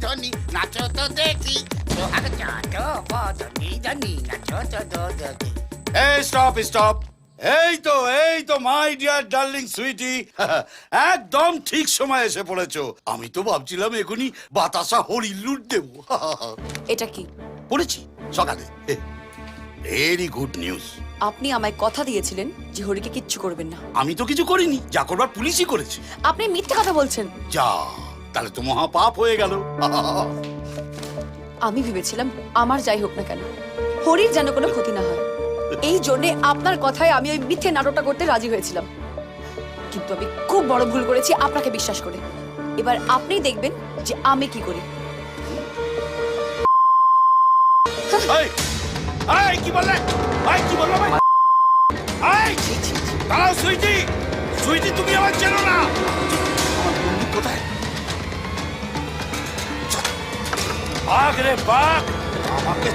ধনি নাচো তো দেখি সোহাগ চাটো বদনি ধনি নাচো তো দেখি। এই স্টপ। এই তো মাই ডিয়ার ডার্লিং সুইটি, একদম ঠিক সময় এসে পড়েছো। আমি তো ভাবছিলাম এখনই বাতাসা হরি লুট দেবো। এটা কি? পড়েছি সকালে। Very good news. আপনি আমায় কথা দিয়েছিলেন যে হরিকে কিচ্ছু করবেন না। আমি তো কিছু করিনি, যা করবার পুলিশই করেছে। আপনি মিথ্যে কথা বলছেন। যা, তাহলে তো মহা পাপ হয়ে গেল। আমি ভেবেছিলাম আমার যাই হোক না কেন হরির যেন কোনো ক্ষতি না হয়, এই জন্যে আপনার কথায় আমি ওই মিথ্যে নাটকটা করতে রাজি হয়েছিলাম। কিন্তু আমি খুব বড় ভুল করেছি আপনাকে বিশ্বাস করে। এবার আপনি দেখবেন যে আমি কি করি। কি বললে? কি বললো? দাঁড়াও সুইটি, সুইটি তুমি আমার চেনো না। আমার বন্ধু কোথায়? বাঘ রে বাঘ, আমাকে